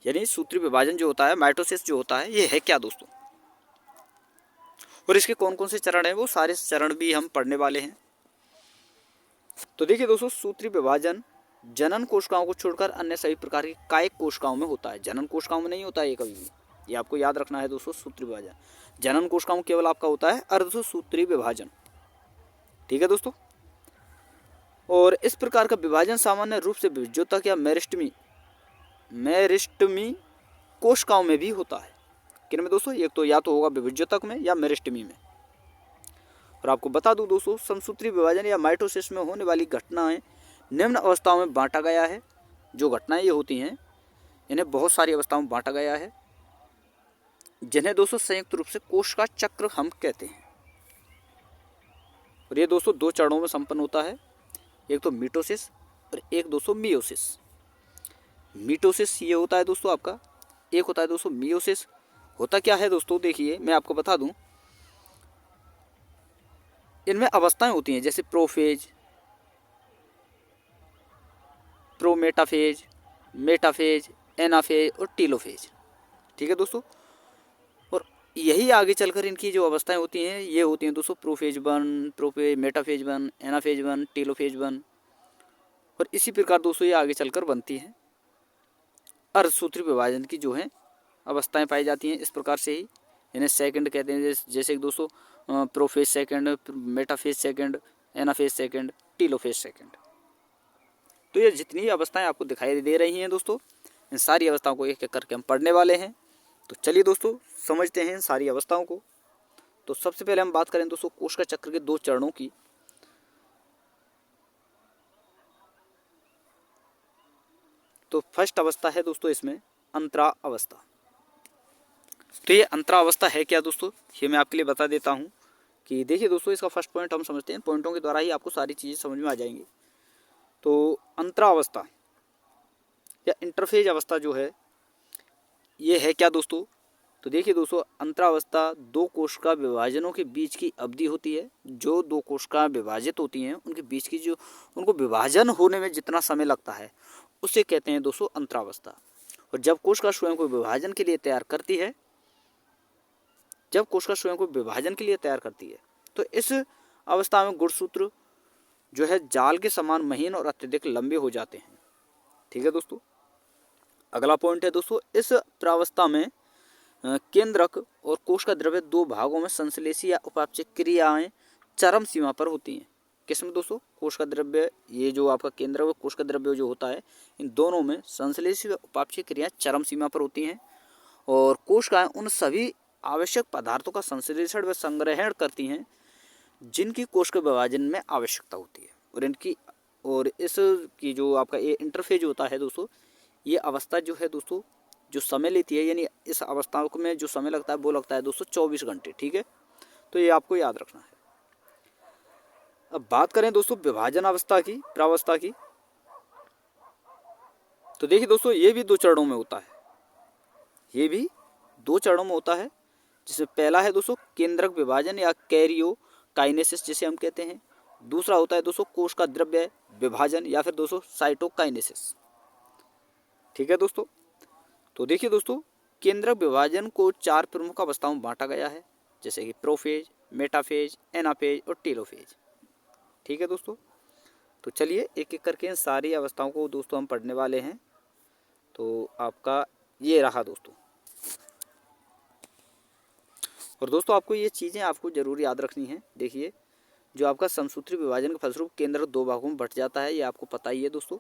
यानी सूत्री विभाजन जो होता है, माइटोसिस जो होता है, ये है क्या दोस्तों, और इसके कौन कौन से चरण हैं, वो सारे चरण भी हम पढ़ने वाले हैं। तो देखिए दोस्तों, सूत्री विभाजन जनन कोशिकाओं को छोड़कर अन्य सभी प्रकार की कायिक कोशिकाओं में होता है। जनन कोशिकाओं में नहीं होता है ये कभी भी, ये आपको याद रखना है दोस्तों। सूत्री विभाजन जनन कोशिकाओं केवल आपका होता है अर्धसूत्री विभाजन। ठीक है दोस्तों, और इस प्रकार का विभाजन सामान्य रूप से विभज्योतक या मेरिस्टमी कोशिकाओं में भी होता है। किन में दोस्तों, एक तो या तो होगा विभज्योतक में या मेरिस्टमी में। और आपको बता दूं दोस्तों, समसूत्री विभाजन या माइटोसिस में होने वाली घटनाएं निम्न अवस्थाओं में बांटा गया है। जो घटनाएं ये होती हैं, इन्हें बहुत सारी अवस्थाओं में बांटा गया है, जिन्हें दोस्तों संयुक्त रूप से कोशिका चक्र हम कहते हैं। और ये दोस्तों दो चरणों में संपन्न होता है, एक तो मीटोसिस और एक दोस्तों मियोसिस। मीटोसिस ये होता है दोस्तों आपका, एक होता है दोस्तों मियोसिस। होता क्या है दोस्तों, देखिए मैं आपको बता दूं, इनमें अवस्थाएं होती हैं जैसे प्रोफेज, प्रोमेटाफेज, मेटाफेज, एनाफेज और टीलोफेज। ठीक है दोस्तों, और यही आगे चलकर इनकी जो अवस्थाएं होती हैं, ये होती हैं दोस्तों प्रोफेज 1, मेटाफेज 1, एनाफेज 1, टीलोफेज 1। और इसी प्रकार दोस्तों ये आगे चलकर बनती हैं। अर्धसूत्री विभाजन की जो है अवस्थाएं पाई जाती हैं इस प्रकार से ही। इन्हें सेकंड कहते हैं, जैसे दोस्तों prophase second, metaphase second, anaphase second, telophase second. तो ये जितनी अवस्थाएं आपको दिखाई दे रही हैं दोस्तों, इन सारी अवस्थाओं को एक एक करके हम पढ़ने वाले हैं। तो चलिए दोस्तों समझते हैं इन सारी अवस्थाओं को। तो सबसे पहले हम बात करें दोस्तों कोशिका चक्र के दो चरणों की। तो फर्स्ट अवस्था है दोस्तों इसमें अंतरा अवस्था। तो ये अंतरा अवस्था है क्या दोस्तों, ये मैं आपके लिए बता देता हूँ कि देखिए दोस्तों, इसका फर्स्ट पॉइंट हम समझते हैं, पॉइंटों के द्वारा ही आपको सारी चीज़ें समझ में आ जाएंगी। तो अंतरा अवस्था या इंटरफेज अवस्था जो है, ये है क्या दोस्तों। तो देखिए दोस्तों, अंतरा अवस्था दो कोशिका विभाजनों के बीच की अवधि होती है। जो दो कोशिका विभाजित होती हैं उनके बीच की जो उनको विभाजन होने में जितना समय लगता है, उसे कहते हैं दोस्तों अंतरावस्था। और जब कोशिका स्वयं को विभाजन के लिए तैयार करती है, तो इस अवस्था में गुणसूत्र जो है जाल के समान महीन और अत्यधिक लंबे हो जाते हैं। ठीक है दोस्तों, अगला पॉइंट है दोस्तों, इस प्रावस्था में केंद्रक और कोशिका द्रव्य दो भागों में संश्लेषी या उपापचय क्रियाएं चरम सीमा पर होती हैं। किसमें दोस्तों, कोशिका द्रव्य, ये जो आपका केंद्र व कोशिका द्रव्य जो होता है, इन दोनों में संश्लेषी व उपापचय क्रियाएं चरम सीमा पर होती हैं। और कोशिकाएं उन सभी आवश्यक पदार्थों का संश्लेषण व संग्रहण करती हैं जिनकी कोशिका विभाजन में आवश्यकता होती है। और इस की जो आपका ये इंटरफेज होता है दोस्तों, ये अवस्था जो है दोस्तों, जो समय लेती है, यानी इस अवस्थाओं में जो समय लगता है वो लगता है दोस्तों 24 घंटे। ठीक है, तो ये आपको याद रखना है। अब बात करें दोस्तों विभाजन अवस्था की, प्रावस्था की। तो देखिए दोस्तों, ये भी दो चरणों में होता है, जिसमें पहला है दोस्तों केंद्रक विभाजन या कैरियोकाइनेसिस जिसे हम कहते हैं। दूसरा होता है दोस्तों कोशिका द्रव्य विभाजन या फिर दोस्तों साइटोकाइनेसिस। ठीक है दोस्तों, तो देखिए दोस्तों, केंद्रक विभाजन को चार प्रमुख अवस्थाओं में बांटा गया है, जैसे कि प्रोफेज, मेटाफेज, एनाफेज और टीलोफेज। ठीक है दोस्तों, तो चलिए एक एक करके इन सारी अवस्थाओं को दोस्तों हम पढ़ने वाले हैं। तो आपका ये रहा दोस्तों। और दोस्तों आपको ये चीज़ें आपको जरूर याद रखनी है। देखिए, जो आपका समसूत्री विभाजन के फलस्वरूप केंद्र दो भागों में बंट जाता है, ये आपको पता ही है दोस्तों।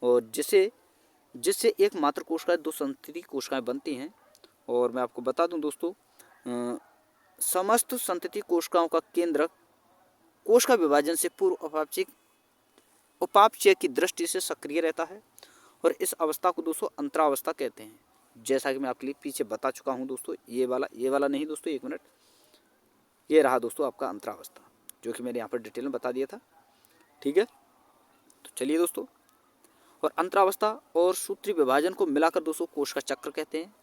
और जिससे एक मात्र कोशिका दो संतति कोशिकाएं बनती हैं। और मैं आपको बता दूं दोस्तों, समस्त संतति कोशिकाओं का केंद्र कोशिका विभाजन से पूर्व उपापचय की दृष्टि से सक्रिय रहता है और इस अवस्था को दोस्तों अंतरावस्था कहते हैं। जैसा कि मैं आपके लिए पीछे बता चुका हूँ दोस्तों, ये वाला नहीं दोस्तों, एक मिनट, ये रहा दोस्तों आपका अंतरावस्था, जो कि मैंने यहाँ पर डिटेल में बता दिया था। ठीक है, तो चलिए दोस्तों, और अंतरावस्था और सूत्री विभाजन को मिलाकर दोस्तों कोश का चक्र कहते हैं,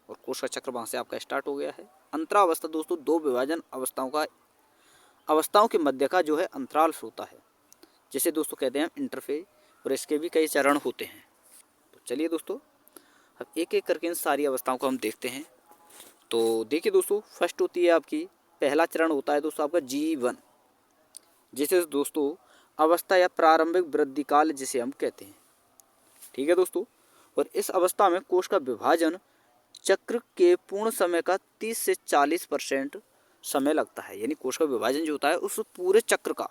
और कोश का चक्र वहाँ से आपका स्टार्ट हो गया है। अंतरावस्था दोस्तों दो विभाजन अवस्थाओं के मध्य का जो है अंतराल होता है, जिसे दोस्तों कहते हैं इंटरफेज, और इसके भी कई चरण होते हैं। तो चलिए दोस्तों, अब एक एक करके इन सारी अवस्थाओं को हम देखते हैं। तो देखिए दोस्तों, फर्स्ट होती है आपकी, पहला चरण होता है दोस्तों आपका G1, जिसे दोस्तों अवस्था या प्रारंभिक वृद्धि काल जिसे हम कहते हैं। ठीक है दोस्तों, और इस अवस्था में कोश का विभाजन चक्र के पूर्ण समय का 30 से 40% समय लगता है। यानी कोश का विभाजन जो होता है उस पूरे चक्र का,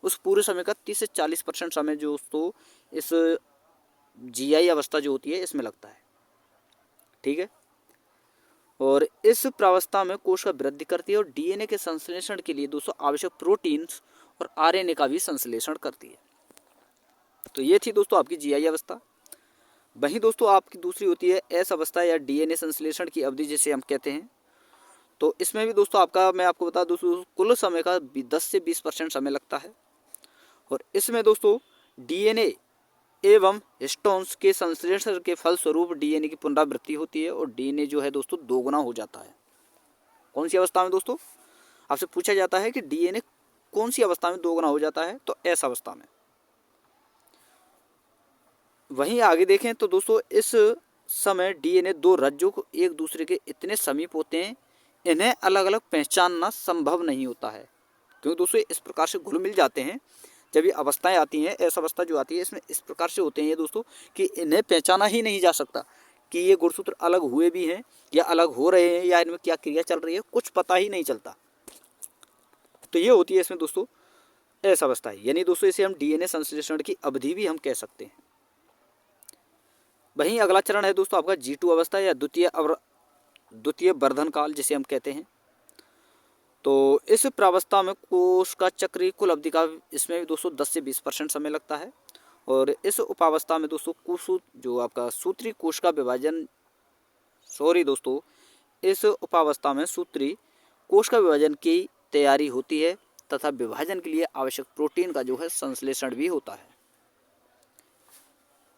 उस पूरे समय का 30 से 40% समय जो दोस्तों इस GI अवस्था जो होती है इसमें लगता है। ठीक है, और इस प्रावस्था में कोश का वृद्धि करती है और DNA के संश्लेषण के लिए दोस्तों आवश्यक प्रोटीन्स और RNA का भी संश्लेषण करती है। तो ये थी दोस्तों आपकी GI अवस्था। वहीं दोस्तों आपकी दूसरी होती है S अवस्था या DNA संश्लेषण की अवधि जिसे हम कहते हैं। तो इसमें भी दोस्तों आपका, मैं आपको बता दूं, कुल समय का 10 से 20% समय लगता है, और इसमें दोस्तों DNA एवं हिस्टोन्स के संश्लेषण के फलस्वरूप DNA की पुनरावृत्ति होती है और DNA जो है दोस्तों दोगुना हो जाता है। कौन सी अवस्था में दोस्तों? आपसे पूछा जाता है कि DNA कौन सी अवस्था में दोगुना हो जाता है, तो S अवस्था में। वहीं आगे देखें तो दोस्तों इस समय DNA दो रज्जों को एक दूसरे के इतने समीप होते हैं, इन्हें अलग अलग पहचानना संभव नहीं होता है, क्योंकि दोस्तों इस प्रकार से घुल मिल जाते हैं। जब ये अवस्थाएं आती हैं, ऐसा अवस्था जो आती है, इसमें इस प्रकार से होते हैं ये दोस्तों कि इन्हें पहचाना ही नहीं जा सकता कि ये गुणसूत्र अलग हुए भी हैं या अलग हो रहे हैं या इनमें क्या क्रिया चल रही है, कुछ पता ही नहीं चलता। तो ये होती है इसमें दोस्तों ऐसा अवस्था है, यानी दोस्तों इसे हम DNA संश्लेषण की अवधि भी हम कह सकते हैं। वहीं अगला चरण है दोस्तों आपका G2 अवस्था या द्वितीय वर्धन काल जिसे हम कहते हैं। तो इस प्रावस्था में कोश का चक्रीय कुल अवधि का इसमें भी दोस्तों 10 से 20% समय लगता है, और इस उपावस्था में दोस्तों जो आपका सूत्री कोश का विभाजन, इस उपावस्था में सूत्री कोश का विभाजन की तैयारी होती है तथा विभाजन के लिए आवश्यक प्रोटीन का जो है संश्लेषण भी होता है।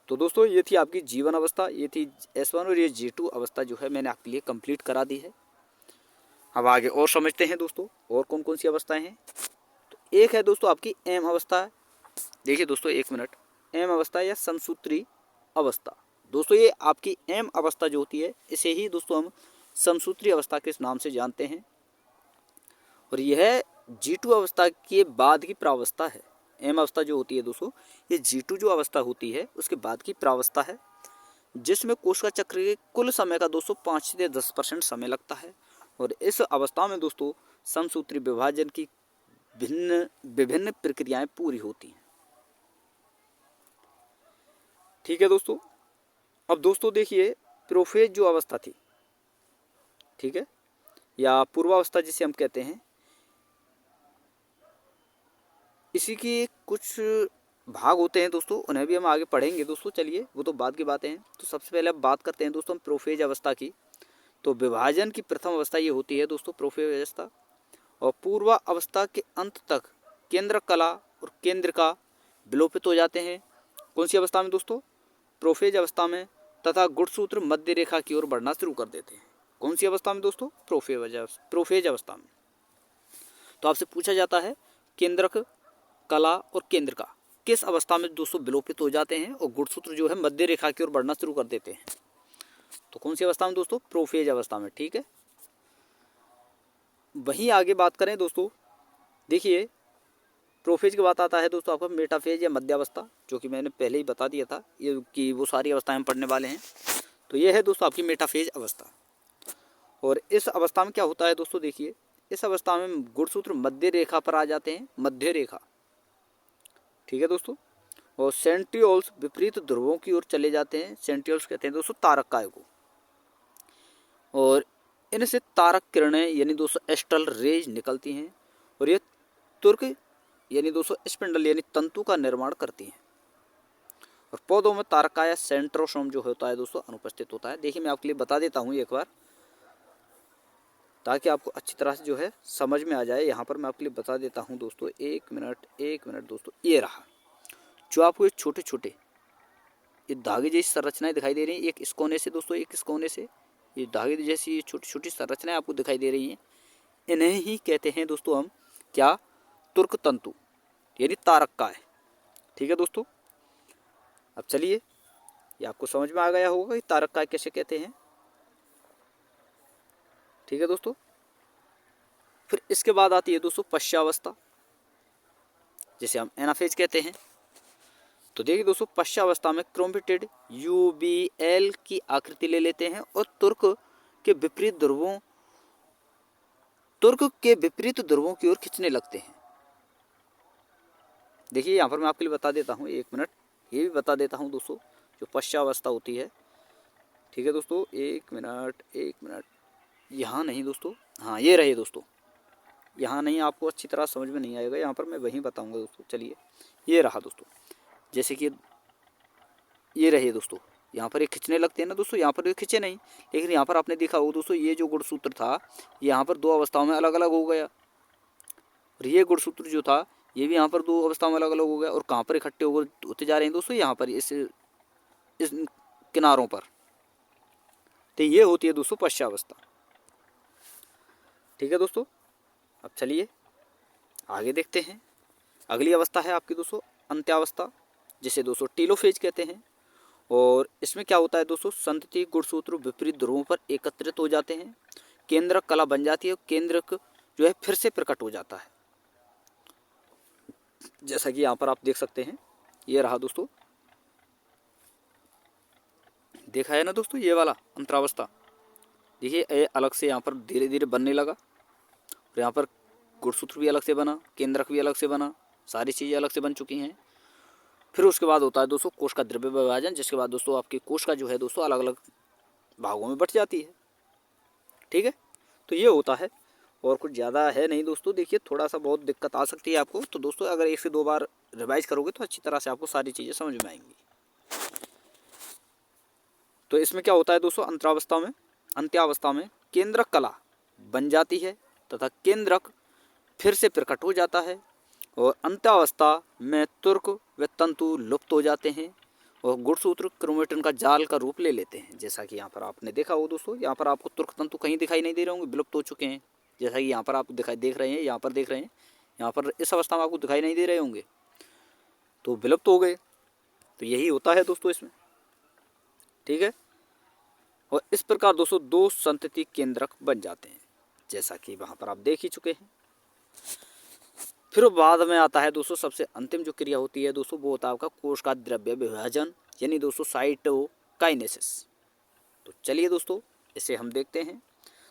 तो दोस्तों ये थी आपकी G1 अवस्था, ये थी S1, और ये G2 अवस्था जो है मैंने आपके लिए कंप्लीट करा दी है। अब आगे और समझते हैं दोस्तों और कौन कौन सी अवस्थाएं हैं। तो एक है दोस्तों आपकी M अवस्था। देखिए दोस्तों एक मिनट, M अवस्था या समसूत्री अवस्था, दोस्तों ये आपकी M अवस्था जो होती है इसे ही दोस्तों हम समसूत्री अवस्था के नाम से जानते हैं, और यह G2 अवस्था के बाद की प्रावस्था है। M अवस्था जो होती है दोस्तों, ये G2 जो अवस्था होती है उसके बाद की प्रावस्था है, जिसमें कोश का चक्र के कुल समय का दोस्तों 5 से 10% समय लगता है, और इस अवस्था में दोस्तों समसूत्री विभाजन की विभिन्न प्रक्रियाएं पूरी होती हैं। ठीक है दोस्तों, अब दोस्तों देखिए प्रोफेज जो अवस्था थी, ठीक है, या पूर्वावस्था जिसे हम कहते हैं, इसी के कुछ भाग होते हैं दोस्तों, उन्हें भी हम आगे पढ़ेंगे दोस्तों। चलिए वो तो बाद की बातें हैं। तो सबसे पहले अब बात करते हैं दोस्तों हम प्रोफेज अवस्था की। तो विभाजन की प्रथम अवस्था ये होती है दोस्तों प्रोफेज अवस्था, और पूर्वा अवस्था के अंत तक केंद्र कला और केंद्रिका विलोपित हो जाते हैं। कौन सी अवस्था में दोस्तों? प्रोफेज अवस्था में, तथा गुणसूत्र मध्य रेखा की ओर बढ़ना शुरू कर देते हैं। कौन सी अवस्था में दोस्तों? प्रोफेज अवस्था में। तो आपसे पूछा जाता है केंद्रक, कला और केंद्रिका किस अवस्था में दोस्तों विलोपित हो जाते हैं और गुणसूत्र जो है मध्य रेखा की ओर बढ़ना शुरू कर देते हैं? तो कौन सी अवस्था में दोस्तों? प्रोफेज अवस्था में। ठीक है, वहीं आगे बात करें दोस्तों, देखिए प्रोफेज के बाद आता है दोस्तों आपका मेटाफेज या मध्यावस्था, जो कि मैंने पहले ही बता दिया था ये कि वो सारी अवस्थाएं हम पढ़ने वाले हैं। तो ये है दोस्तों आपकी मेटाफेज अवस्था, और इस अवस्था में क्या होता है दोस्तों? देखिए इस अवस्था में गुणसूत्र मध्य रेखा पर आ जाते हैं, मध्य रेखा। ठीक है दोस्तों, और सेंट्रियोल्स विपरीत ध्रुवों की ओर चले जाते हैं। सेंट्रियोल्स कहते हैं दोस्तों तारक काय को, और इनसे तारक किरणें यानी दोस्तों एस्ट्रल रेज निकलती हैं, और ये तुर्क यानी दोस्तों स्पिंडल यानी तंतु का निर्माण करती हैं। और पौधों में तारका या सेंट्रोसोम जो होता है दोस्तों अनुपस्थित होता है। देखिए मैं आपके लिए बता देता हूँ एक बार, ताकि आपको अच्छी तरह से जो है समझ में आ जाए। यहाँ पर मैं आपके लिए बता देता हूँ दोस्तों, एक मिनट दोस्तों। ये रहा, जो आपको ये छोटे छोटे ये धागे जैसी संरचनाएं दिखाई दे रही हैं, एक इस कोने से दोस्तों, एक इस कोने से, ये धागे जैसी ये छोटी छोटी संरचनाएं आपको दिखाई दे रही हैं, इन्हें ही कहते हैं दोस्तों हम क्या, तुर्क तंतु यानी तारक्का है। ठीक है दोस्तों, अब चलिए ये आपको समझ में आ गया होगा कि तारक्का कैसे कहते हैं। ठीक है दोस्तों, फिर इसके बाद आती है दोस्तों पश्चावस्था, जिसे हम एनाफेज कहते हैं। तो देखिए दोस्तों, पश्चावस्था में क्रोमेटिड यूबीएल की आकृति ले लेते हैं और तुर्क के विपरीत ध्रुवों की ओर खींचने लगते हैं। देखिए यहाँ पर मैं आपके लिए बता देता हूँ, एक मिनट ये भी बता देता हूँ दोस्तों, जो पश्चावस्था होती है। ठीक है दोस्तों, एक मिनट, यहाँ नहीं दोस्तों, हाँ ये रहे दोस्तों, यहाँ नहीं, आपको अच्छी तरह समझ में नहीं आएगा, यहाँ पर मैं वहीं बताऊँगा दोस्तों। चलिए ये रहा दोस्तों, जैसे कि ये रहे दोस्तों, यहाँ पर ये खींचने लगते हैं ना दोस्तों, यहाँ पर ये खींचे नहीं, लेकिन यहाँ पर आपने देखा हो दोस्तों, ये जो गुणसूत्र था यहाँ पर दो अवस्थाओं में अलग अलग हो गया, और ये गुणसूत्र जो था ये भी यहाँ पर दो अवस्थाओं में अलग अलग हो गया। और कहाँ पर इकट्ठे होते जा रहे हैं दोस्तों, यहाँ पर इस किनारों पर। तो ये होती है दोस्तों पश्चावस्था। ठीक है दोस्तों, अब चलिए आगे देखते हैं। अगली अवस्था है आपकी दोस्तों अंत्यावस्था, जिसे दोस्तों टीलोफेज कहते हैं। और इसमें क्या होता है दोस्तों, संतति गुणसूत्र विपरीत ध्रुवों पर एकत्रित हो जाते हैं, केंद्रक कला बन जाती है और केंद्रक जो है फिर से प्रकट हो जाता है, जैसा कि यहाँ पर आप देख सकते हैं। ये रहा दोस्तों, देखा है ना दोस्तों, ये वाला अंतरावस्था। देखिए ये अलग से यहाँ पर धीरे धीरे बनने लगा, और यहाँ पर गुणसूत्र भी अलग से बना, केंद्रक भी अलग से बना, सारी चीज़ें अलग से बन चुकी हैं। फिर उसके बाद होता है दोस्तों कोश का द्रव्य विभाजन, जिसके बाद दोस्तों आपकी कोश का जो है दोस्तों अलग अलग भागों में बट जाती है। ठीक है, तो ये होता है, और कुछ ज़्यादा है नहीं दोस्तों। देखिए थोड़ा सा बहुत दिक्कत आ सकती है आपको, तो दोस्तों अगर 1 से 2 बार रिवाइज करोगे तो अच्छी तरह से आपको सारी चीज़ें समझ में आएंगी। तो इसमें क्या होता है दोस्तों, अंत्यावस्था में केंद्रक कला बन जाती है तथा केंद्रक फिर से प्रकट हो जाता है, और अंत्यावस्था में तुर्क व तंतु लुप्त हो जाते हैं और गुणसूत्र क्रोमेटिन का जाल का रूप ले लेते हैं। जैसा कि यहाँ पर आपने देखा हो दोस्तों, यहाँ पर आपको तुर्क तंतु कहीं दिखाई नहीं दे रहे होंगे, विलुप्त हो चुके हैं। जैसा कि यहाँ पर आप देख रहे हैं, यहाँ पर देख रहे हैं, यहाँ पर इस अवस्था में आपको दिखाई नहीं दे रहे होंगे, तो विलुप्त हो गए। तो यही होता है दोस्तों इसमें। ठीक है, और इस प्रकार दोस्तों 2 संतति केंद्रक बन जाते हैं, जैसा कि वहाँ पर आप देख ही चुके हैं। फिर बाद में आता है दोस्तों सबसे अंतिम जो क्रिया होती है दोस्तों, वो होता है आपका कोश का द्रव्य विभाजन, यानी दोस्तों साइटोकाइनेसिस। तो चलिए दोस्तों इसे हम देखते हैं।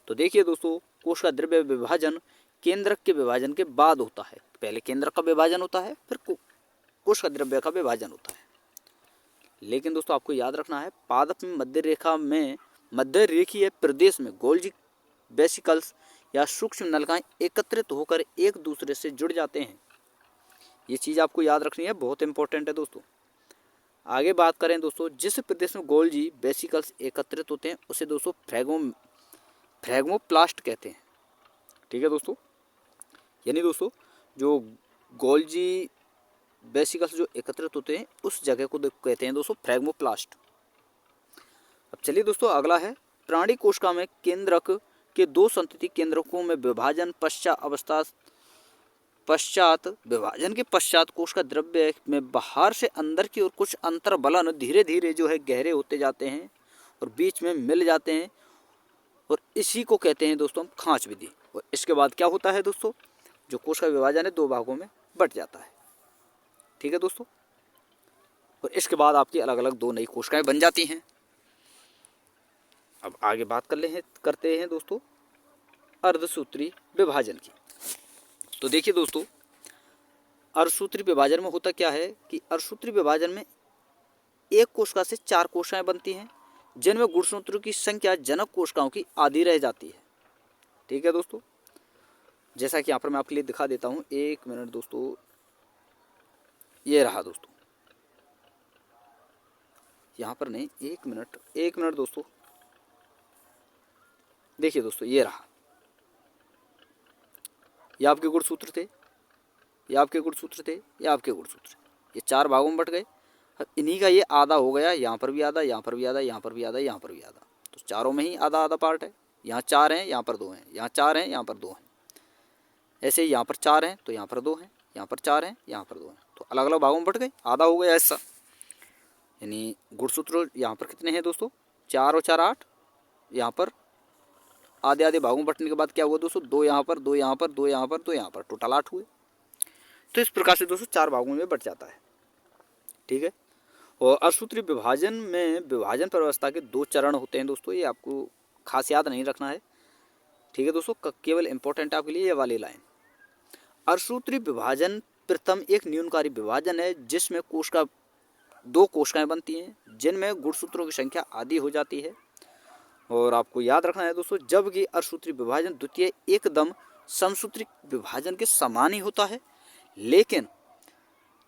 तो देखिए दोस्तों, कोश का द्रव्य विभाजन केंद्रक के विभाजन के बाद होता है। पहले केंद्रक का विभाजन होता है, फिर कोश का द्रव्य का विभाजन होता है। लेकिन दोस्तों आपको याद रखना है, पादप में मध्य रेखीय प्रदेश में गोल्जी वेसिकल्स या सूक्ष्म नलिकाएं एकत्रित होकर एक दूसरे से जुड़ जाते हैं। ये चीज़ आपको याद रखनी है, बहुत इंपॉर्टेंट है दोस्तों। आगे बात करें दोस्तों, जिस प्रदेश में गोल्जी वेसिकल्स एकत्रित होते हैं उसे दोस्तों फ्रैग्मोप्लास्ट कहते हैं। ठीक है दोस्तों, यानी दोस्तों जो गोल्जी वेसिकल्स जो एकत्रित होते हैं उस जगह को कहते हैं दोस्तों फ्रैग्मोप्लास्ट। अब चलिए दोस्तों अगला है प्राणी कोशिका में केंद्रक के 2 संतति केंद्रकों में विभाजन पश्चात विभाजन के पश्चात कोश का द्रव्य में बाहर से अंदर की ओर कुछ अंतर बलन धीरे धीरे जो है गहरे होते जाते हैं और बीच में मिल जाते हैं, और इसी को कहते हैं दोस्तों हम खांच विधि। और इसके बाद क्या होता है दोस्तों, जो कोश का विभाजन है 2 भागों में बट जाता है। ठीक है दोस्तों, और इसके बाद आपकी अलग अलग 2 नई कोशिकाएं बन जाती हैं। अब आगे बात करते हैं दोस्तों अर्धसूत्री विभाजन की। तो देखिए दोस्तों, अर्धसूत्री विभाजन में होता क्या है कि अर्धसूत्री विभाजन में एक कोशिका से 4 कोशिकाएं बनती हैं, जिनमें गुणसूत्रों की संख्या जनक कोशिकाओं की आधी रह जाती है। ठीक है दोस्तों, जैसा कि यहाँ पर मैं आपके लिए दिखा देता हूँ, 1 मिनट दोस्तों। ये रहा दोस्तों, यहाँ पर नहीं, एक मिनट दोस्तों। देखिए दोस्तों, ये रहा, ये आपके गुणसूत्र थे, ये आपके गुणसूत्र थे, ये आपके गुणसूत्र, ये 4 भागों में बट गए। अब इन्हीं का ये आधा हो गया, यहाँ पर भी आधा, यहाँ पर भी आधा, यहाँ पर भी आधा, यहाँ पर भी आधा, तो चारों में ही आधा आधा पार्ट है। यहाँ 4 हैं, यहाँ पर 2 हैं, यहाँ 4 हैं, यहाँ पर 2 हैं। ऐसे ही यहाँ पर 4 हैं तो यहाँ पर 2 हैं, यहाँ पर 4 हैं, यहाँ पर 2 हैं, तो अलग अलग भागों में बट गए, आधा हो गया ऐसा। यानी गुणसूत्र यहाँ पर कितने हैं दोस्तों, 4 और 4 8। यहाँ पर आधे आधे भागों में बटने के बाद क्या हुआ दोस्तों, 2 यहाँ पर, 2 यहाँ पर, 2 यहाँ पर, 2 यहाँ पर, टोटल 8 हुए। तो इस प्रकार से दोस्तों 4 भागों में बट जाता है। ठीक है। और असूत्री विभाजन में विभाजन व्यवस्था के 2 चरण होते हैं दोस्तों, ये आपको खास याद नहीं रखना है। ठीक है दोस्तों, केवल इंपॉर्टेंट आपके लिए ये वाली लाइन। असूत्री विभाजन प्रथम एक न्यूनकारी विभाजन है जिसमें कोशिका 2 कोशिकाएं बनती हैं जिनमें गुणसूत्रों की संख्या आधी हो जाती है। और आपको याद रखना है दोस्तों, जबकि असूत्री विभाजन द्वितीय एकदम समसूत्री विभाजन के समान ही होता है, लेकिन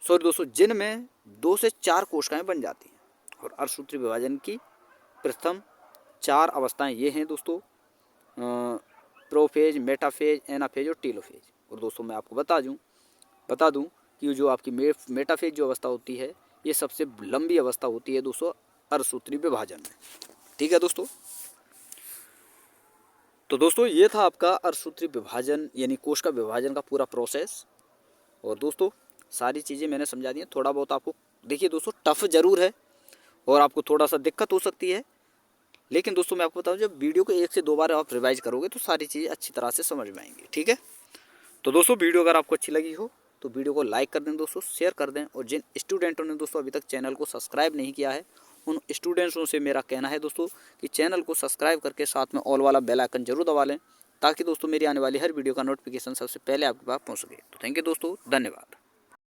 सॉरी दोस्तों, जिनमें 2 से 4 कोशिकाएं बन जाती हैं। और असूत्री विभाजन की प्रथम 4 अवस्थाएं ये हैं दोस्तों, प्रोफेज, मेटाफेज, एनाफेज और टीलोफेज। और दोस्तों मैं आपको बता दूं कि जो आपकी मेटाफेज जो अवस्था होती है, ये सबसे लंबी अवस्था होती है दोस्तों असूत्री विभाजन में। ठीक है दोस्तों, तो दोस्तों ये था आपका असूत्री विभाजन यानी कोश का विभाजन का पूरा प्रोसेस। और दोस्तों सारी चीज़ें मैंने समझा दी हैं। थोड़ा बहुत आपको देखिए दोस्तों टफ ज़रूर है और आपको थोड़ा सा दिक्कत हो सकती है, लेकिन दोस्तों मैं आपको बताऊं, जब वीडियो को 1 से 2 बार आप रिवाइज करोगे तो सारी चीज़ें अच्छी तरह से समझ में आएंगी। ठीक है, तो दोस्तों वीडियो अगर आपको अच्छी लगी हो तो वीडियो को लाइक कर दें दोस्तों, शेयर कर दें। और जिन स्टूडेंटों ने दोस्तों अभी तक चैनल को सब्सक्राइब नहीं किया है, उन स्टूडेंट्सों से मेरा कहना है दोस्तों कि चैनल को सब्सक्राइब करके साथ में ऑल वाला बेल आइकन जरूर दबा लें, ताकि दोस्तों मेरी आने वाली हर वीडियो का नोटिफिकेशन सबसे पहले आपके पास पहुँच सके। तो थैंक यू दोस्तों, धन्यवाद।